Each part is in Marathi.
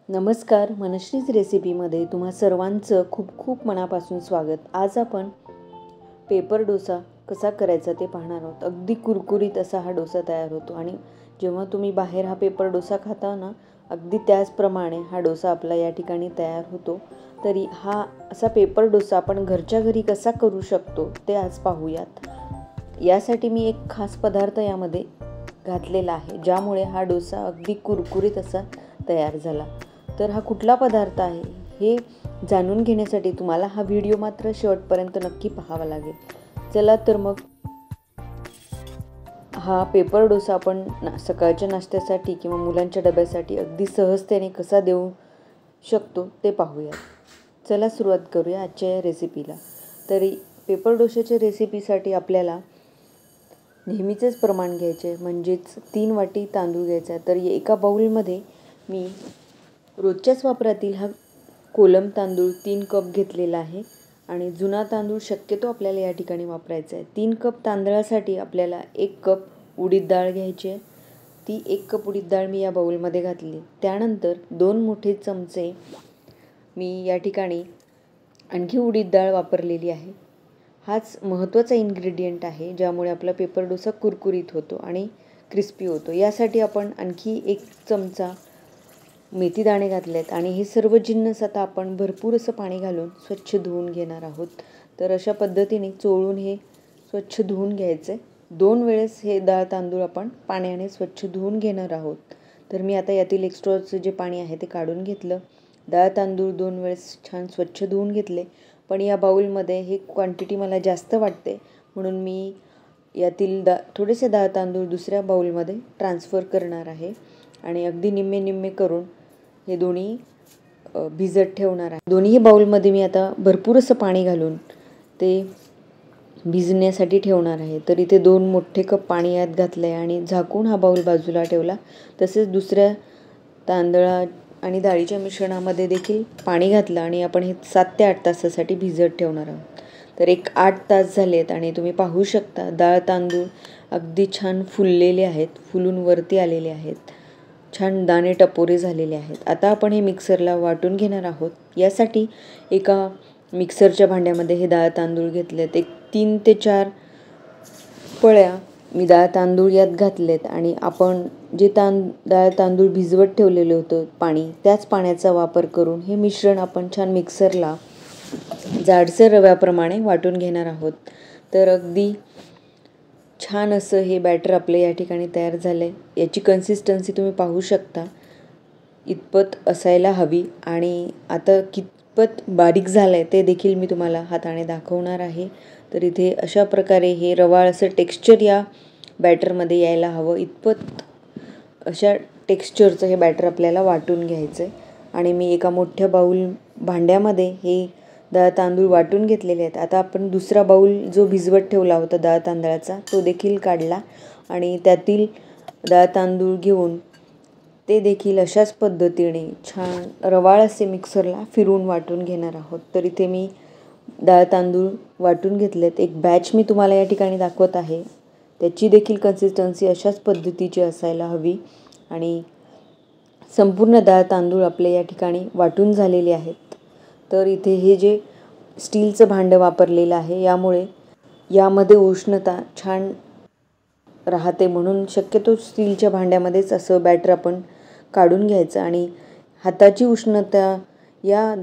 नमस्कार, मनश्रीज रेसिपीमध्ये तुम्हा सर्वांचं खूप खूप मनापासून स्वागत. आज आपण पेपर डोसा कसा करायचा ते पाहणार आहोत. अगदी कुरकुरीत असा हा डोसा तयार होतो आणि जेव्हा तुम्ही बाहेर हा पेपर डोसा खाता ना, अगदी त्याचप्रमाणे हा डोसा आपला या ठिकाणी तयार होतो. तरी हा असा पेपर डोसा आपण घरच्या घरी कसा करू शकतो ते आज पाहूयात. यासाठी मी एक खास पदार्थ यामध्ये घातलेला आहे, ज्यामुळे हा डोसा अगदी कुरकुरीत असा तयार झाला. तर हा कुठला पदार्थ आहे हे जाणून घेण्यासाठी तुम्हाला हा व्हिडिओ मात्र शेवटपर्यंत नक्की पाहावा लागेल. चला तर मग हा पेपर डोसा आपण सकाळच्या नाश्त्यासाठी किंवा मुलांच्या डब्यासाठी अगदी सहजतेने कसा देऊ शकतो ते पाहूया. चला सुरुवात करूया आजच्या या रेसिपीला. तरी पेपर डोशाच्या रेसिपीसाठी आपल्याला नेहमीचेच प्रमाण घ्यायचे, म्हणजेच 3 वाटी तांदूळ घ्यायचा. तर एका बाउलमध्ये मी रोजच्याच वापरातील हा कोलम तांदूळ 3 कप घेतलेला आहे आणि जुना तांदूळ शक्यतो आपल्याला या ठिकाणी वापरायचा आहे. 3 कप तांदळासाठी आपल्याला 1 कप उडीद डाळ घ्यायची आहे. ती 1 कप उडीद डाळ मी या बाउलमध्ये घातली. त्यानंतर 2 मोठे चमचे मी या ठिकाणी आणखी उडीद डाळ वापरलेली आहे. हाच महत्त्वाचा इन्ग्रेडियंट आहे, ज्यामुळे आपला पेपर डोसा कुरकुरीत होतो आणि क्रिस्पी होतो. यासाठी आपण आणखी 1 चमचा मेथी दाणे घातलेत आणि हे सर्व जिन्नस आता आपण भरपूर असं पाणी घालून स्वच्छ धुवून घेणार आहोत. तर अशा पद्धतीने चोळून हे स्वच्छ धुवून घ्यायचे. 2 वेळेस हे डाळ तांदूळ आपण पाण्याने स्वच्छ धुवून घेणार आहोत. तर मी आता यातील एक्स्ट्राचं जे पाणी आहे ते काढून घेतलं. डाळ तांदूळ 2 वेळेस छान स्वच्छ धुवून घेतले. पण या बाउलमध्ये हे क्वांटिटी मला जास्त वाटते, म्हणून मी यातील थोडेसे डाळ तांदूळ दुसऱ्या बाउलमध्ये ट्रान्सफर करणार आहे आणि अगदी निम्मे निम्मे करून हे दोन्ही भिजत ठेवणार आहे. दोन्ही बाउलमध्ये मी आता भरपूर असं पाणी घालून ते भिजण्यासाठी ठेवणार आहे. तर इथे 2 मोठे कप पाणी यात घातलं आहे आणि झाकून हा बाउल बाजूला ठेवला. तसेच दुसऱ्या तांदळा आणि डाळीच्या मिश्रणामध्ये देखील पाणी घातलं आणि आपण हे 7 ते 8 तासासाठी भिजत ठेवणार आहोत. तर 8 तास झालेत आणि तुम्ही पाहू शकता डाळ तांदूळ अगदी छान फुललेले आहेत, फुलून वरती आलेले आहेत, छान दाणे टपोरे झालेले आहेत. आता आपण हे मिक्सरला वाटून घेणार आहोत. यासाठी एका मिक्सरच्या भांड्यामध्ये हे डाळ तांदूळ घेतलेत. 3 ते 4 पळ्या मी डाळ तांदूळ यात घातलेत आणि आपण जे डाळ तांदूळ भिजवत ठेवलेलं होतं पाणी, त्याच पाण्याचा वापर करून हे मिश्रण आपण छान मिक्सरला जाडसर रव्याप्रमाणे वाटून घेणार आहोत. तर अगदी छान असं हे बॅटर आपलं या ठिकाणी तयार झालं आहे. याची कन्सिस्टन्सी तुम्ही पाहू शकता, इतपत असायला हवी. आणि आता कितपत बारीक झालं आहे ते देखील मी तुम्हाला हाताने दाखवणार आहे. तर इथे अशा प्रकारे हे रवाळ असं टेक्स्चर या बॅटरमध्ये यायला हवं, इतपत अशा टेक्स्चरचं हे बॅटर आपल्याला वाटून घ्यायचं आहे. आणि मी एका मोठ्या भांड्यामध्ये हे डाळ तांदूळ वाटून घेतलेले आहेत. आता आपण दुसरा बाउल जो भिजवत ठेवला होता डाळ तांदळाचा, तो देखील काढला आणि त्यातील डाळ तांदूळ घेऊन ते देखील अशाच पद्धतीने छान रवाळ असे मिक्सरला फिरवून वाटून घेणार आहोत. तर इथे मी डाळ तांदूळ वाटून घेतलेत. एक बॅच मी तुम्हाला या ठिकाणी दाखवत आहे, त्याची देखील कन्सिस्टन्सी अशाच पद्धतीची असायला हवी. आणि संपूर्ण डाळ तांदूळ आपले या ठिकाणी वाटून झालेले आहेत. तर इथे हे जे स्टीलचं भांडं वापरलेलं आहे, यामुळे यामध्ये उष्णता छान राहते, म्हणून शक्यतो स्टीलच्या भांड्यामध्येच असं बॅटर आपण काढून घ्यायचं. आणि हाताची उष्णता या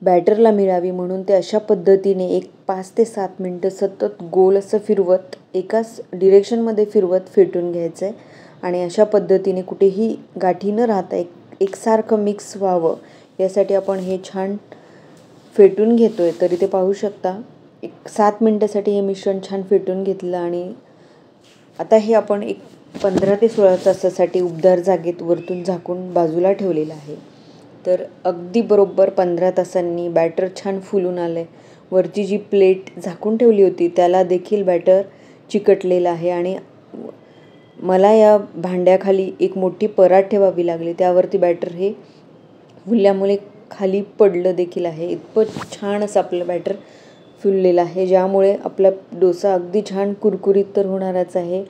बॅटरला मिळावी म्हणून ते अशा पद्धतीने एक 5 ते 7 मिनटं सतत गोल असं फिरवत, एकाच डिरेक्शनमध्ये फिरवत फेटून घ्यायचं आहे. आणि अशा पद्धतीने कुठेही गाठी न राहता एकसारखं मिक्स व्हावं यासाठी आपण हे छान फेटून घेतो आहे. तरी ते पाहू शकता, एक 7 मिनटासाठी हे मिश्रण छान फेटून घेतलं आणि आता हे आपण एक 15 ते 16 तासासाठी उबदार जागेत वरतून झाकून बाजूला ठेवलेलं आहे. तर अगदी बरोबर 15 तासांनी बॅटर छान फुलून आलं आहे. वरची जी प्लेट झाकून ठेवली होती त्याला देखील बॅटर चिकटलेलं आहे आणि मला या भांड्याखाली एक मोठी परात ठेवावी लागली, त्यावरती बॅटर हे फुलल्यामुळे खाली पडलं देखील आहे. इतपत छान असं आपलं बॅटर फुललेलं आहे, ज्यामुळे आपला डोसा अगदी छान कुरकुरीत तर होणारच आहे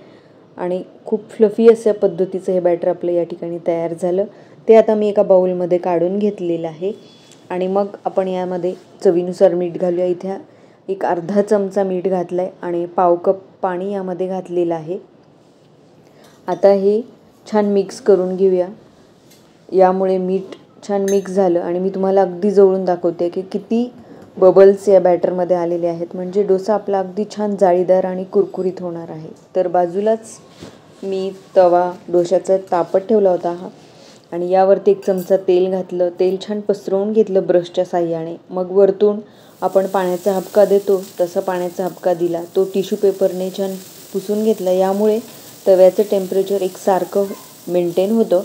आणि खूप फ्लफी अशा पद्धतीचं हे बॅटर आपलं या ठिकाणी तयार झालं. ते आता मी एका बाउलमध्ये काढून घेतलेलं आहे. आणि मग आपण यामध्ये चवीनुसार मीठ घालूया. इथे एक अर्धा चमचा मीठ घातलं आहे आणि पाव कप पाणी यामध्ये घातलेलं आहे. आता हे छान मिक्स करून घेऊया. यामुळे मीठ छान मिक्स झालं आणि मी तुम्हाला अगदी जवळून दाखवते की किती बबल्स या बॅटरमध्ये आलेले आहेत. म्हणजे डोसा आपला अगदी छान जाळीदार आणि कुरकुरीत होणार आहे. तर बाजूलाच मी तवा डोशाचा तापत ठेवला होता आणि यावरती 1 चमचा तेल घातलं. तेल छान पसरवून घेतलं ब्रशच्या साहाय्याने. मग वरतून आपण पाण्याचा हबका देतो तसा पाण्याचा हबका दिला. तो टिश्यू पेपरने छान पुसून घेतला. यामुळे तव्याचं टेम्परेचर एकसारखं मेंटेन होतं.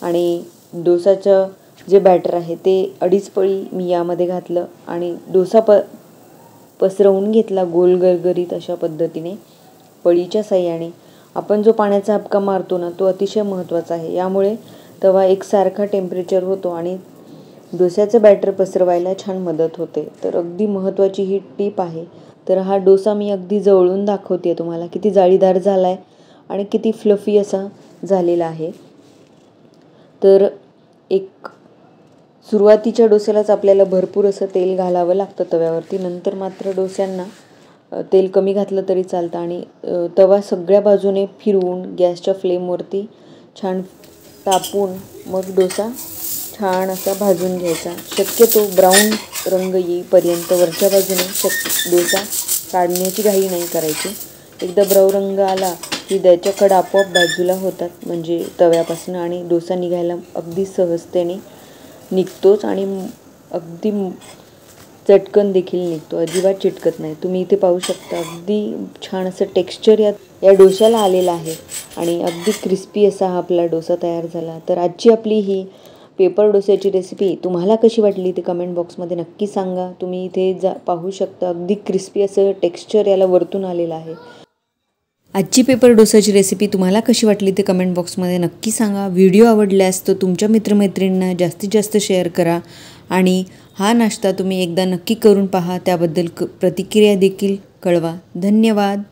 आणि डोसाचं जे बॅटर आहे ते 2.5 पळी मी यामध्ये घातलं आणि डोसा पसरवून घेतला गोल गरगरीत अशा पद्धतीने पळीच्या साहाय्याने. आपण जो पाण्याचा हबका मारतो ना, तो अतिशय महत्त्वाचा आहे. यामुळे तवा एकसारखा टेम्परेचर होतो आणि डोस्याचं बॅटर पसरवायला छान मदत होते. तर अगदी महत्त्वाची ही टीप आहे. तर हा डोसा मी अगदी जवळून दाखवते तुम्हाला किती जाळीदार झाला आहे आणि किती फ्लफी असा झालेला आहे. तर एक सुरुवातीच्या डोस्यालाच आपल्याला भरपूर असं तेल घालावं लागतं तव्यावरती. नंतर मात्र डोस्यांना तेल कमी घातलं तरी चालतं. आणि तवा सगळ्या बाजूने फिरवून गॅसच्या फ्लेमवरती छान तापून मग डोसा छान असा भाजून घ्यायचा. शक्यतो ब्राऊन रंग येईपर्यंत वरच्या बाजूने डोसा काढण्याची घाई नाही करायची. एकदा ब्राऊन रंग आला की त्याच्या कडा आपोआप बाजूला होतात म्हणजे तव्यापासून आणि डोसा निघायला अगदी सहजतेने निघतोच आणि अगदी चटकन देखील निघतो. अजिबात चिटकत नाही. तुम्ही इथे पाहू शकता अगदी छान असं टेक्स्चर या डोशाला आलेलं आहे आणि अगदी क्रिस्पी असा हा आपला डोसा तयार झाला. तर आजची आपली ही पेपर डोस्याची रेसिपी तुम्हाला कशी वाटली ते कमेंट बॉक्समध्ये नक्की सांगा. तुम्ही इथे पाहू शकता अगदी क्रिस्पी असं टेक्स्चर याला वरतून आलेलं आहे. आजची पेपर डोसाची रेसिपी तुम्हाला कशी वाटली ते कमेंट बॉक्समध्ये नक्की सांगा. व्हिडिओ आवडल्यास तो तुमच्या मित्रमैत्रिणींना जास्तीत जास्त शेअर करा आणि हा नाश्ता तुम्ही एकदा नक्की करून पहा. त्याबद्दल प्रतिक्रिया देखील कळवा. धन्यवाद.